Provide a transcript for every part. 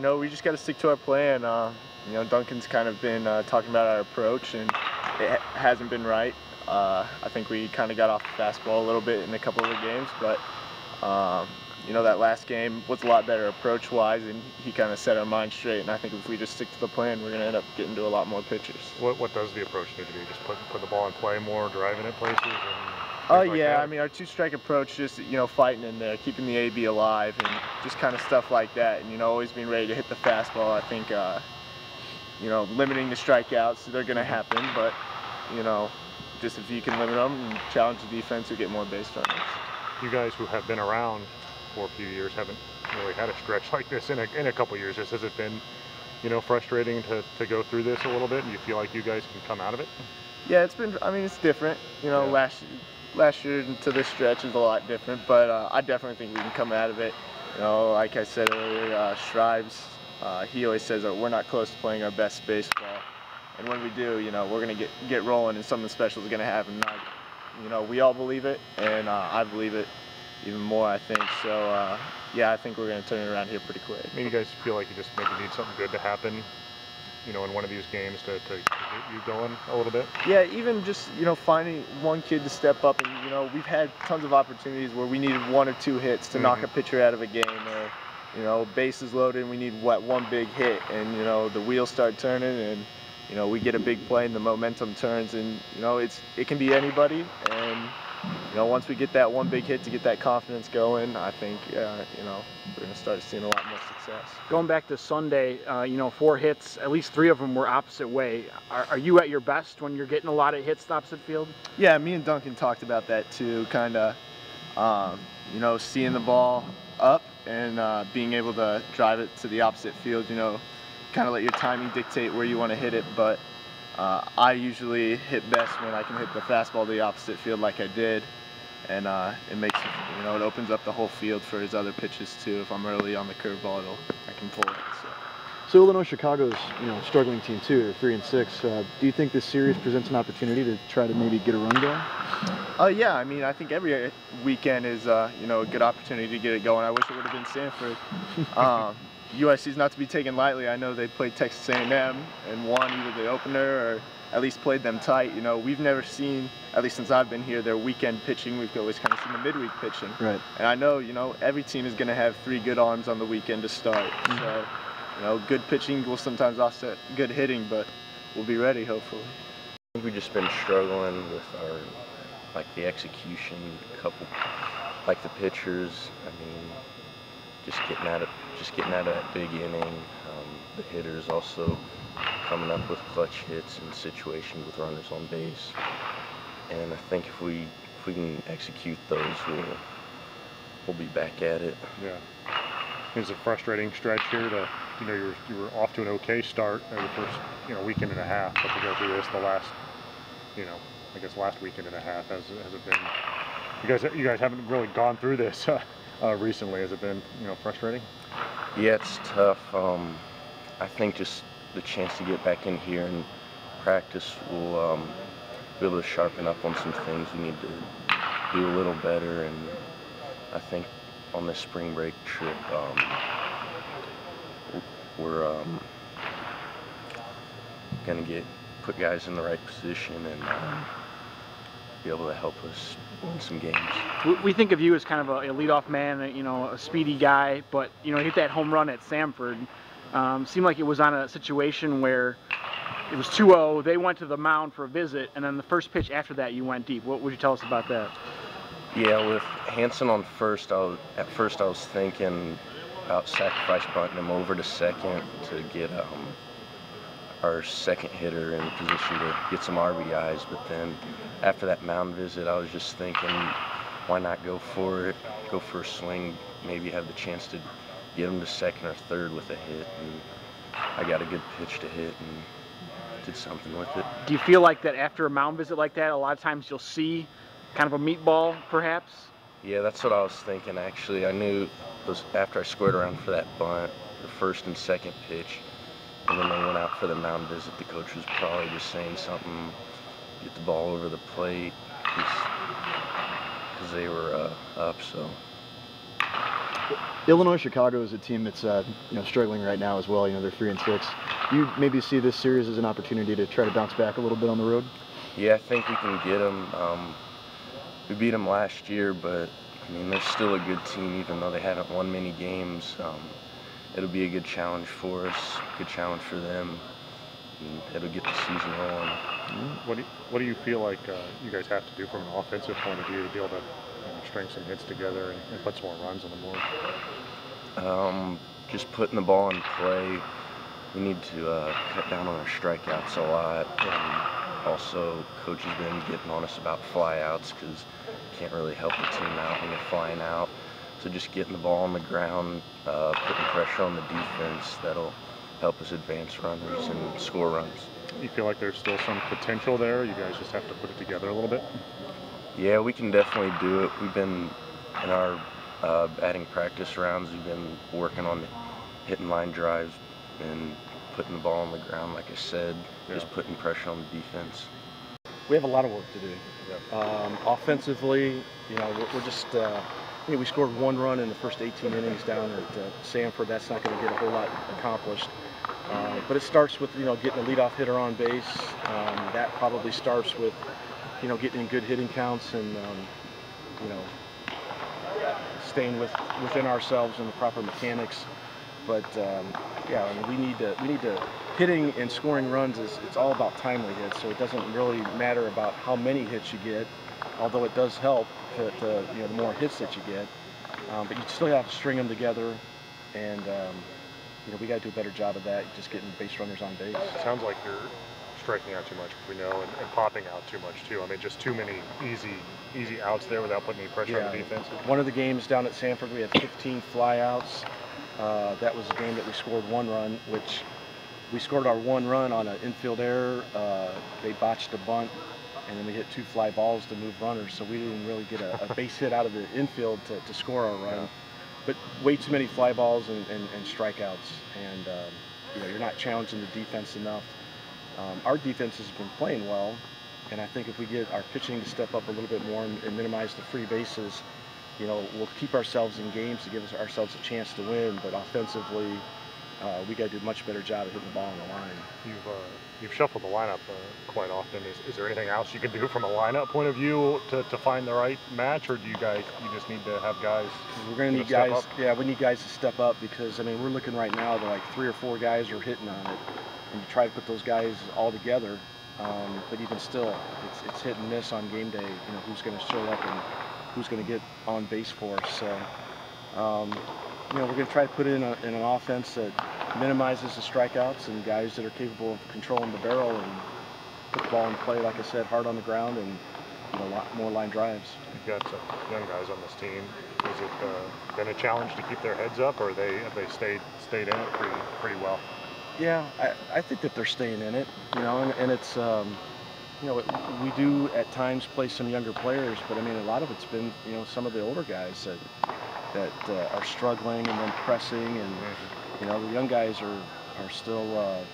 know, we just got to stick to our plan. You know, Duncan's kind of been talking about our approach, and it hasn't been right. I think we kind of got off the fastball a little bit in a couple of the games, but you know, that last game was a lot better approach-wise, and he kind of set our mind straight. And I think if we just stick to the plan, we're going to end up getting to a lot more pitchers. What does the approach need to be? Just put the ball in play more, driving it places? Yeah, I mean, our two-strike approach, just, you know, fighting in there, keeping the AB alive, and just kind of stuff like that. And, you know, always being ready to hit the fastball. I think, you know, limiting the strikeouts, they're going to happen, but, you know, just if you can limit them and challenge the defense, you'll get more base runners. You guys who have been around for a few years haven't really had a stretch like this in a couple years. Just has it been, you know, frustrating to go through this a little bit, and you feel like you guys can come out of it? Yeah, it's been, I mean, it's different. You know, yeah. last year to this stretch is a lot different, but I definitely think we can come out of it. You know, like I said earlier, Schreiber's, he always says that we're not close to playing our best baseball, and when we do, you know, we're gonna get rolling, and something special is gonna happen. You know, we all believe it, and I believe it even more, I think. So, yeah, I think we're going to turn it around here pretty quick. I mean, you guys feel like you just maybe need something good to happen, you know, in one of these games to get you going a little bit? Yeah, even just, you know, finding one kid to step up. And, you know, we've had tons of opportunities where we needed 1 or 2 hits to knock a pitcher out of a game, or, you know, bases loaded and we need one big hit, and, you know, the wheels start turning, and, you know, we get a big play and the momentum turns, and, you know, it can be anybody. And, you know, once we get that one big hit to get that confidence going, I think, you know, we're going to start seeing a lot more success. Going back to Sunday, you know, 4 hits, at least 3 of them were opposite way. Are you at your best when you're getting a lot of hits to opposite field? Yeah, me and Duncan talked about that too, kind of, you know, seeing the ball up and being able to drive it to the opposite field, you know, kind of let your timing dictate where you want to hit it, but I usually hit best when I can hit the fastball to the opposite field like I did, and it makes, you know, it opens up the whole field for his other pitches too. If I'm early on the curveball, I can pull it. So Illinois Chicago's, you know, struggling team too. They're 3-6. Do you think this series presents an opportunity to try to maybe get a run going? Yeah, I mean, I think every weekend is, you know, a good opportunity to get it going. I wish it would have been Samford. UIC is not to be taken lightly. I know they played Texas A&M and won either the opener or at least played them tight. You know, we've never seen, at least since I've been here, their weekend pitching. We've always kind of seen the midweek pitching. Right. And I know, you know, every team is going to have 3 good arms on the weekend to start. So, you know, good pitching will sometimes offset good hitting, but we'll be ready, hopefully. I think we've just been struggling with our, like, the execution, like the pitchers. I mean, just getting out of that big inning. The hitters also coming up with clutch hits in situations with runners on base. And I think if we can execute those, we'll be back at it. Yeah. It's a frustrating stretch here to, you know, you were off to an okay start in the first, you know, weekend and a half, but to go through this the last, you know, I guess last weekend and a half, has it been, you guys haven't really gone through this recently. Has it been, you know, frustrating? Yeah, it's tough. I think just the chance to get back in here and practice will be able to sharpen up on some things we need to do a little better. And I think on this spring break trip, we're gonna put guys in the right position and be able to help us win some games. We think of you as kind of a leadoff man, you know, a speedy guy, but, you know, you hit that home run at Samford. Seemed like it was on a situation where it was 2-0, they went to the mound for a visit, and then the first pitch after that you went deep. What would you tell us about that? Yeah, with Hansen on first, at first I was thinking about sacrifice bunting him over to second to get our second hitter in position to get some RBIs, but then after that mound visit, I was just thinking, why not go for it, go for a swing, maybe have the chance to get him to second or third with a hit, and I got a good pitch to hit and did something with it. Do you feel like that after a mound visit like that, a lot of times you'll see kind of a meatball, perhaps? Yeah, that's what I was thinking, actually. I knew after I squared around for that bunt, the first and second pitch, and then they went out for the mound visit, the coach was probably just saying something, get the ball over the plate, because they were up, so. Illinois Chicago is a team that's struggling right now as well. They're 3-6. Do you maybe see this series as an opportunity to try to bounce back a little bit on the road? Yeah, I think we can get them. We beat them last year, but I mean they're still a good team, even though they haven't won many games. It'll be a good challenge for us, good challenge for them, and it'll get the season rolling. What do you feel like you guys have to do from an offensive point of view to be able to string some hits together and put some more runs on the board? Just putting the ball in play. We need to cut down on our strikeouts a lot. Also, coach has been getting on us about flyouts because can't really help the team out when they're flying out. So just getting the ball on the ground, putting pressure on the defense, that'll help us advance runners and score runs. You feel like there's still some potential there? You guys just have to put it together a little bit? Yeah, we can definitely do it. We've been, in our batting practice rounds, we've been working on hitting line drives and putting the ball on the ground, like I said, just putting pressure on the defense. We have a lot of work to do. Offensively, we're just, we scored 1 run in the first 18 innings down at Samford. That's not going to get a whole lot accomplished. But it starts with, getting a leadoff hitter on base. That probably starts with, getting good hitting counts and, staying within ourselves and the proper mechanics. But yeah, I mean, we need to hitting and scoring runs it's all about timely hits. So it doesn't really matter about how many hits you get, although it does help to the more hits that you get. But you still have to string them together, and we got to do a better job of that. Just getting base runners on base. It sounds like you're striking out too much, we know, and popping out too much too. I mean, just too many easy outs there without putting any pressure on the defense. One of the games down at Samford, we had 15 flyouts. That was a game that we scored 1 run, which we scored our 1 run on an infield error. They botched a bunt, and then we hit 2 fly balls to move runners, so we didn't really get a base hit out of the infield to score our run. But way too many fly balls and strikeouts, and you're not challenging the defense enough. Our defense has been playing well, and I think if we get our pitching to step up a little bit more and minimize the free bases, we'll keep ourselves in games to give ourselves a chance to win. But offensively, we got to do a much better job of hitting the ball on the line. You've shuffled the lineup quite often. Is there anything else you can do from a lineup point of view to find the right match, or do you just need to have guys? We're going to need guys. Yeah, we need guys to step up because we're looking right now that like 3 or 4 guys are hitting on it, and you try to put those guys all together. But even still, it's hit and miss on game day. Who's going to show up and who's going to get on base for us. So, we're going to try to put it in an offense that minimizes the strikeouts and guys that are capable of controlling the barrel and put the ball in play, like I said, hard on the ground and a lot more line drives. You've got young guys on this team. Has it been a challenge to keep their heads up, or have they stayed in it pretty well? Yeah, I think that they're staying in it, and it's, we do at times play some younger players, but a lot of it's been, some of the older guys that are struggling and then pressing, and the young guys are still,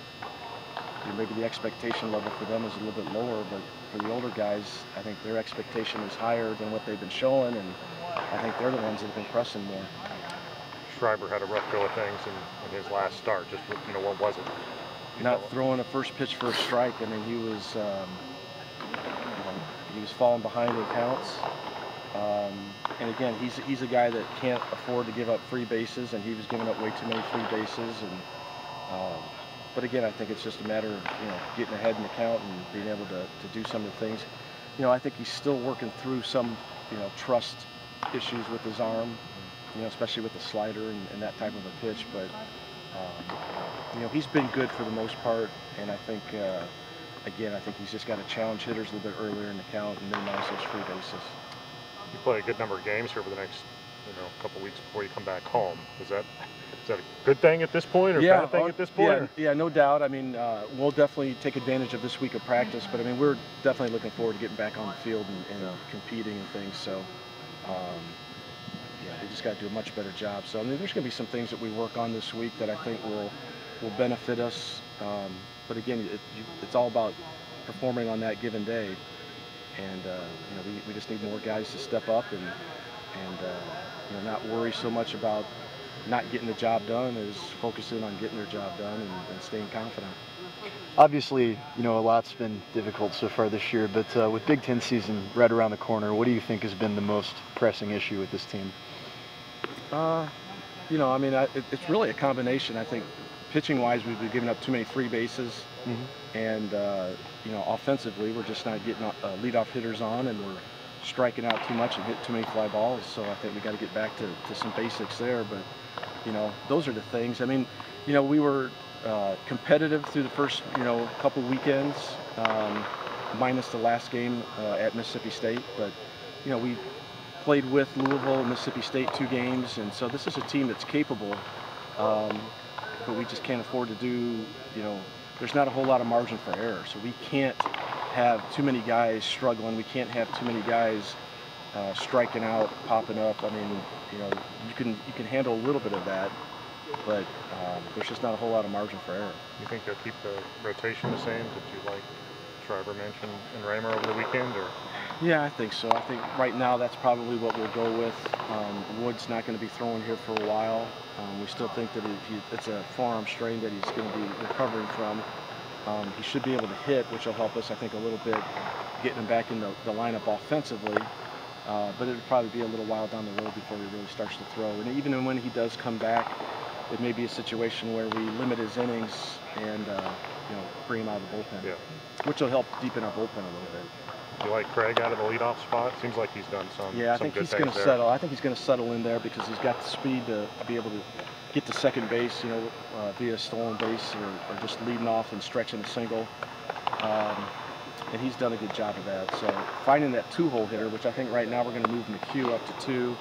maybe the expectation level for them is a little bit lower, but for the older guys, I think their expectation is higher than what they've been showing, and I think they're the ones that have been pressing more. Schreiber had a rough go of things in his last start. Just what was it? Not throwing a first pitch for a strike. He was he was falling behind in counts. And again, he's a guy that can't afford to give up free bases, and he was giving up way too many free bases. And but again, I think it's just a matter of getting ahead in the count and being able to do some of the things. I think he's still working through some trust issues with his arm. Especially with the slider and that type of a pitch, but he's been good for the most part, and I think again, I think he's just got to challenge hitters a little bit earlier in the count and minimize those free bases. You play a good number of games here for the next couple weeks before you come back home. Is that a good thing at this point, or bad thing at this point? Yeah, no doubt. We'll definitely take advantage of this week of practice, but we're definitely looking forward to getting back on the field and competing and things. So. We just got to do a much better job. So there's going to be some things that we work on this week that I think will benefit us. But again, it's all about performing on that given day, and we just need more guys to step up and and not worry so much about not getting the job done as focusing on getting their job done and staying confident. Obviously, a lot's been difficult so far this year, but with Big Ten season right around the corner, what do you think has been the most pressing issue with this team? It's really a combination. I think pitching-wise, we've been giving up too many free bases, and offensively, we're just not getting leadoff hitters on, and we're striking out too much and hitting too many fly balls. So I think we got to get back to some basics there. But those are the things. I mean, we were competitive through the first couple weekends, minus the last game at Mississippi State. But we played with Louisville and Mississippi State 2 games, and so this is a team that's capable. But we just can't afford to do, there's not a whole lot of margin for error. So we can't have too many guys struggling. We can't have too many guys striking out, popping up. I mean, you can handle a little bit of that, but there's just not a whole lot of margin for error. You think they'll keep the rotation the same? Did you like Schreiber mentioned and Raymer over the weekend, or? Yeah, I think so. I think right now that's probably what we'll go with. Wood's not going to be throwing here for a while. We still think that it's a forearm strain that he's going to be recovering from. He should be able to hit, which will help us, I think, a little bit, getting him back in the lineup offensively. But it'll probably be a little while down the road before he really starts to throw. And even when he does come back, it may be a situation where we limit his innings and bring him out of the bullpen, which will help deepen our bullpen a little bit. You like Craig out of the leadoff spot? Seems like he's done some. Yeah, I think he's going to settle. I think he's going to settle in there because he's got the speed to be able to get to second base, via stolen base or just leading off and stretching a single. And he's done a good job of that. So finding that 2-hole hitter, which I think right now we're going to move McHugh up to 2.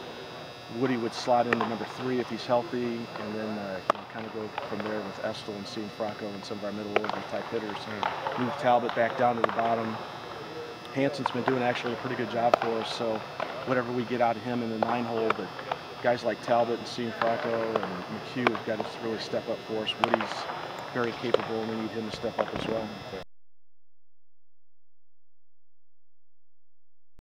Woody would slot into number 3 if he's healthy, and then kind of go from there with Estel and Cianfrocco and some of our middle order type hitters. Move Talbot back down to the bottom. Hanson's been doing actually a pretty good job for us, so whatever we get out of him in the 9-hole, but guys like Talbot and Cianfrocco and McHugh have got to really step up for us. Woody's very capable, and we need him to step up as well.